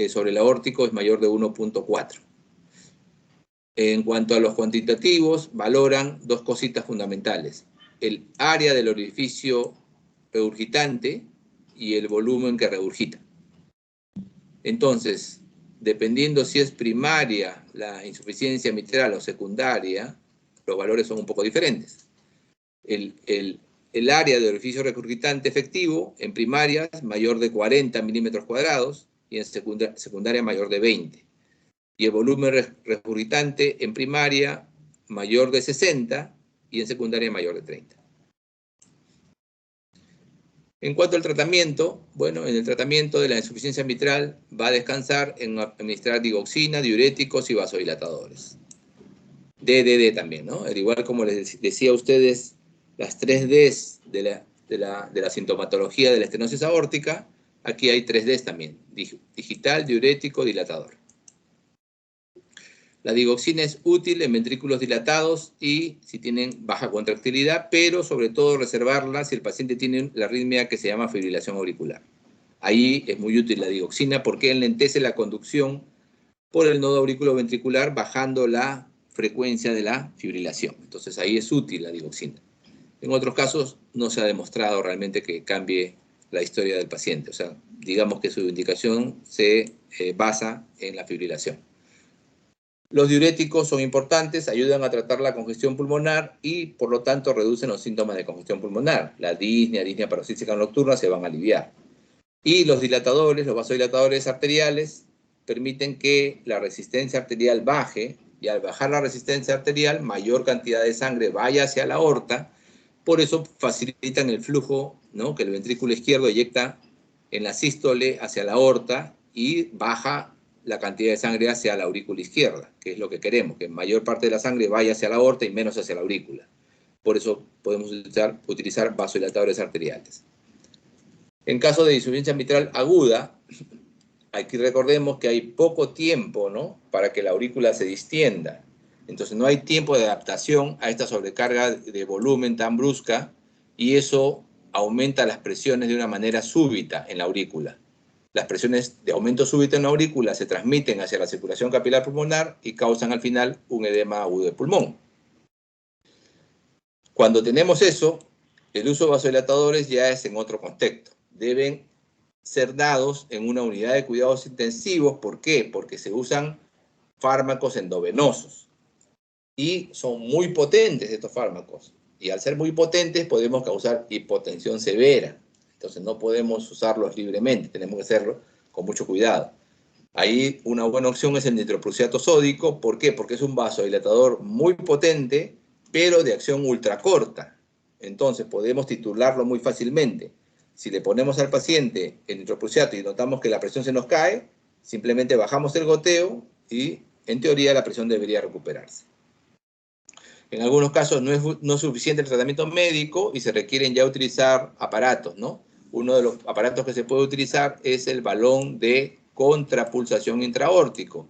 sobre el aórtico es mayor de 1.4. En cuanto a los cuantitativos, valoran dos cositas fundamentales: el área del orificio regurgitante y el volumen que regurgita. Entonces, dependiendo si es primaria la insuficiencia mitral o secundaria, los valores son un poco diferentes. El área del orificio regurgitante efectivo en primaria es mayor de 40 milímetros cuadrados y en secundaria mayor de 20. Y el volumen regurgitante en primaria mayor de 60 y en secundaria mayor de 30. En cuanto al tratamiento, bueno, en el tratamiento de la insuficiencia mitral va a descansar en administrar digoxina, diuréticos y vasodilatadores. DDD también, ¿no? Al igual como les decía a ustedes, las 3 Ds de la sintomatología de la estenosis aórtica, aquí hay 3 Ds también: digital, diurético, dilatador. La digoxina es útil en ventrículos dilatados y si tienen baja contractilidad, pero sobre todo reservarla si el paciente tiene la arritmia que se llama fibrilación auricular. Ahí es muy útil la digoxina porque enlentece la conducción por el nodo auriculoventricular, bajando la frecuencia de la fibrilación. Entonces ahí es útil la digoxina. En otros casos no se ha demostrado realmente que cambie la historia del paciente. O sea, digamos que su indicación se basa en la fibrilación. Los diuréticos son importantes, ayudan a tratar la congestión pulmonar y, por lo tanto, reducen los síntomas de congestión pulmonar. La disnea paroxística nocturna se van a aliviar. Y los dilatadores, los vasodilatadores arteriales, permiten que la resistencia arterial baje, y al bajar la resistencia arterial, mayor cantidad de sangre vaya hacia la aorta. Por eso facilitan el flujo, ¿no?, que el ventrículo izquierdo eyecta en la sístole hacia la aorta y baja la cantidad de sangre hacia la aurícula izquierda, que es lo que queremos, que mayor parte de la sangre vaya hacia la aorta y menos hacia la aurícula. Por eso podemos utilizar vasodilatadores arteriales. En caso de insuficiencia mitral aguda, aquí recordemos que hay poco tiempo, ¿no?, para que la aurícula se distienda. Entonces no hay tiempo de adaptación a esta sobrecarga de volumen tan brusca y eso aumenta las presiones de una manera súbita en la aurícula. Las presiones de aumento súbito en la aurícula se transmiten hacia la circulación capilar pulmonar y causan al final un edema agudo de pulmón. Cuando tenemos eso, el uso de vasodilatadores ya es en otro contexto. Deben ser dados en una unidad de cuidados intensivos. ¿Por qué? Porque se usan fármacos endovenosos y son muy potentes estos fármacos. Y al ser muy potentes podemos causar hipotensión severa. Entonces no podemos usarlos libremente, tenemos que hacerlo con mucho cuidado. Ahí una buena opción es el nitroprusiato sódico. ¿Por qué? Porque es un vasodilatador muy potente, pero de acción ultracorta. Entonces podemos titularlo muy fácilmente. Si le ponemos al paciente el nitroprusiato y notamos que la presión se nos cae, simplemente bajamos el goteo y en teoría la presión debería recuperarse. En algunos casos no es suficiente el tratamiento médico y se requieren ya utilizar aparatos, ¿no? Uno de los aparatos que se puede utilizar es el balón de contrapulsación intraaórtico,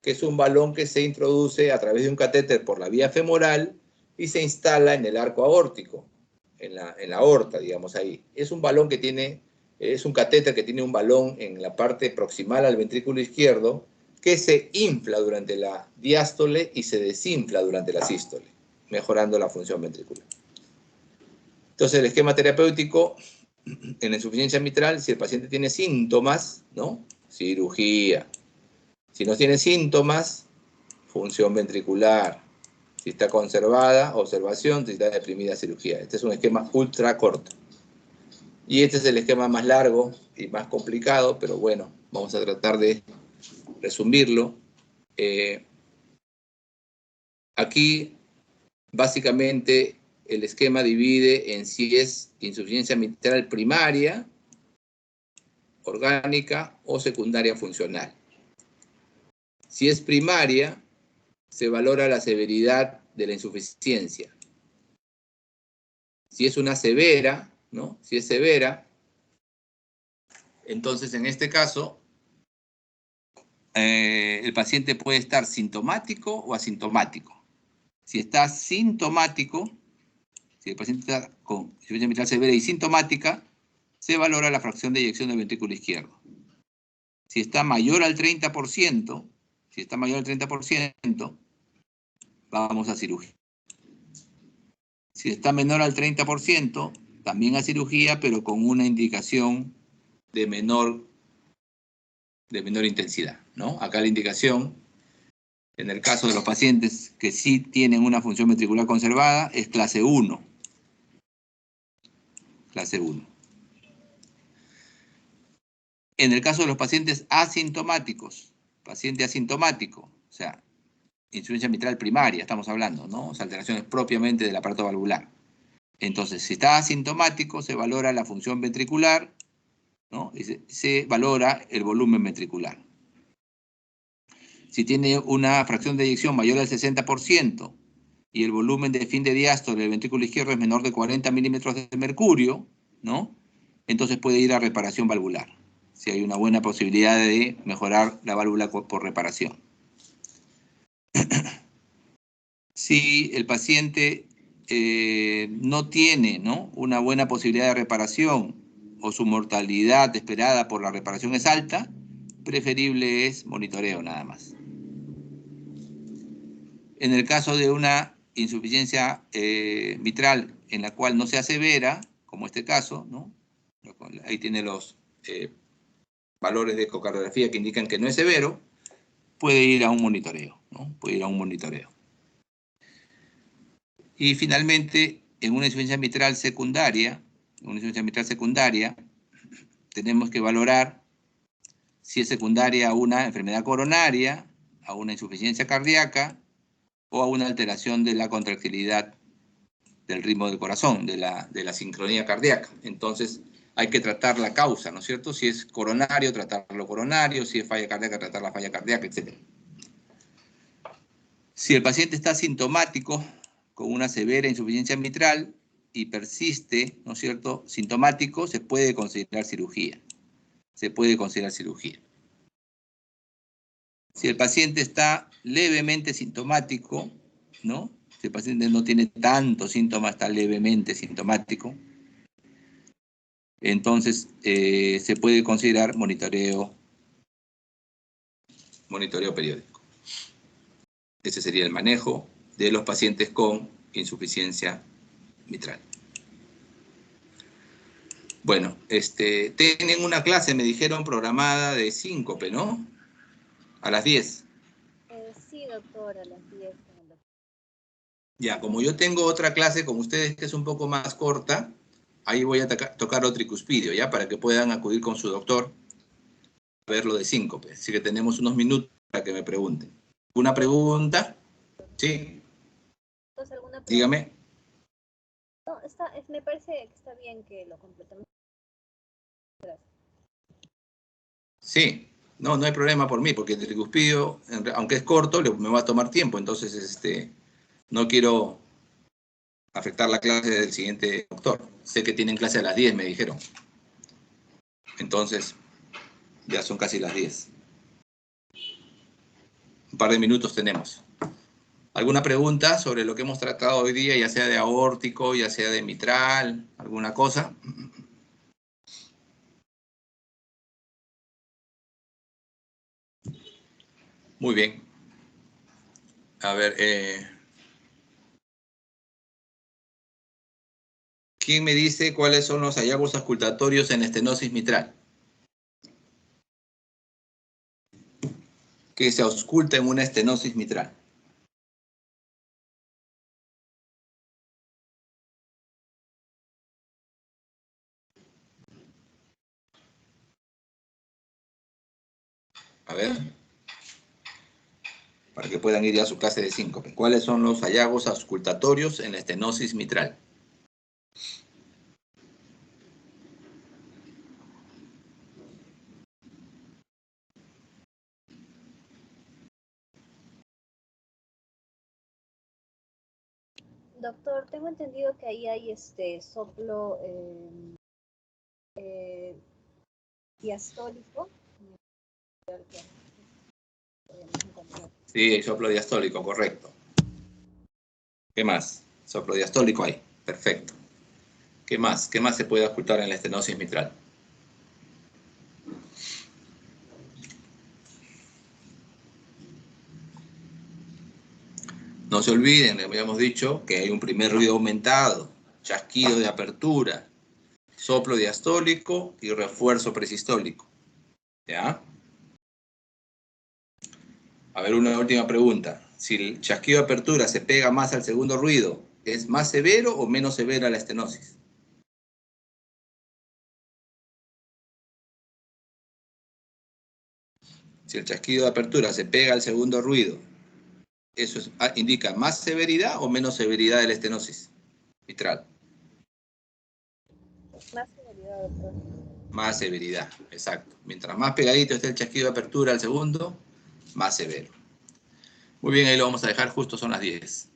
que es un balón que se introduce a través de un catéter por la vía femoral y se instala en el arco aórtico, en la aorta, digamos ahí. Es un balón que tiene, es un catéter que tiene un balón en la parte proximal al ventrículo izquierdo que se infla durante la diástole y se desinfla durante la sístole, mejorando la función ventricular. Entonces, el esquema terapéutico en la insuficiencia mitral, si el paciente tiene síntomas, ¿no?, cirugía. Si no tiene síntomas, función ventricular. Si está conservada, observación. Si está deprimida, cirugía. Este es un esquema ultra corto. Y este es el esquema más largo y más complicado, pero bueno, vamos a tratar de resumirlo. Aquí, básicamente, el esquema divide en si es insuficiencia mitral primaria, orgánica o secundaria funcional. Si es primaria, se valora la severidad de la insuficiencia. Si es una severa, ¿no?, si es severa, entonces en este caso el paciente puede estar sintomático o asintomático. Si está sintomático, si el paciente está con insuficiencia mitral severa y sintomática, se valora la fracción de eyección del ventrículo izquierdo. Si está mayor al 30%, vamos a cirugía. Si está menor al 30%, también a cirugía, pero con una indicación de menor intensidad, ¿no? Acá la indicación, en el caso de los pacientes que sí tienen una función ventricular conservada, es clase 1. Clase 1. En el caso de los pacientes asintomáticos, paciente asintomático, o sea, insuficiencia mitral primaria, estamos hablando, ¿no? O sea, alteraciones propiamente del aparato valvular. Entonces, si está asintomático, se valora la función ventricular, ¿no?, y se valora el volumen ventricular. Si tiene una fracción de eyección mayor al 60% y el volumen de fin de diástole del ventrículo izquierdo es menor de 40 milímetros de mercurio, ¿no?, entonces puede ir a reparación valvular, si hay una buena posibilidad de mejorar la válvula por reparación. Si el paciente no tiene, ¿no?, una buena posibilidad de reparación o su mortalidad esperada por la reparación es alta, preferible es monitoreo nada más. En el caso de una insuficiencia mitral en la cual no sea severa, como este caso, ¿no? Ahí tiene los valores de ecocardiografía que indican que no es severo, puede ir a un monitoreo, ¿no? Puede ir a un monitoreo. Y finalmente, en una insuficiencia mitral secundaria, tenemos que valorar si es secundaria a una enfermedad coronaria, a una insuficiencia cardíaca o a una alteración de la contractilidad del ritmo del corazón, de la sincronía cardíaca. Entonces, hay que tratar la causa, ¿no es cierto? Si es coronario, tratar lo coronario, si es falla cardíaca, tratar la falla cardíaca, etc. Si el paciente está sintomático con una severa insuficiencia mitral y persiste, ¿no es cierto?, sintomático, se puede considerar cirugía. Se puede considerar cirugía. Si el paciente está levemente sintomático, ¿no? Si el paciente no tiene tantos síntomas, está levemente sintomático, entonces se puede considerar monitoreo periódico. Ese sería el manejo de los pacientes con insuficiencia mitral. Bueno, tienen una clase, me dijeron, programada de síncope, ¿no? A las 10. Sí, doctor, a las 10. Ya, como yo tengo otra clase con ustedes que es un poco más corta, ahí voy a tocar otro tricuspidio, ¿ya? Para que puedan acudir con su doctor a ver lo de síncope. Así que tenemos unos minutos para que me pregunten. ¿Una pregunta? Sí. ¿Alguna pregunta? Dígame. No, me parece que está bien que lo completemos. Sí. No hay problema por mí, porque el tricuspidio, aunque es corto, me va a tomar tiempo. Entonces, no quiero afectar la clase del siguiente doctor. Sé que tienen clase a las 10, me dijeron. Entonces, ya son casi las 10. Un par de minutos tenemos. ¿Alguna pregunta sobre lo que hemos tratado hoy día, ya sea de aórtico, ya sea de mitral, alguna cosa? Muy bien. A ver, ¿quién me dice cuáles son los hallazgos auscultatorios en estenosis mitral? ¿Qué se ausculta en una estenosis mitral? A ver, para que puedan ir ya a su clase de síncope. ¿Cuáles son los hallazgos auscultatorios en la estenosis mitral? Doctor, tengo entendido que ahí hay soplo diastólico. Sí, soplo diastólico, correcto. ¿Qué más? Soplo diastólico hay, perfecto. ¿Qué más? ¿Qué más se puede auscultar en la estenosis mitral? No se olviden, le habíamos dicho que hay un primer ruido aumentado, chasquido de apertura, soplo diastólico y refuerzo presistólico. ¿Ya? A ver, una última pregunta. Si el chasquido de apertura se pega más al segundo ruido, ¿es más severo o menos severa la estenosis? Si el chasquido de apertura se pega al segundo ruido, ¿eso indica más severidad o menos severidad de la estenosis mitral? Más severidad, doctor. Más severidad, exacto. Mientras más pegadito esté el chasquido de apertura al segundo, más severo. Muy bien, ahí lo vamos a dejar, justo son las 10.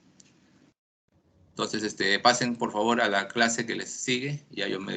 Entonces, pasen por favor a la clase que les sigue, ya yo me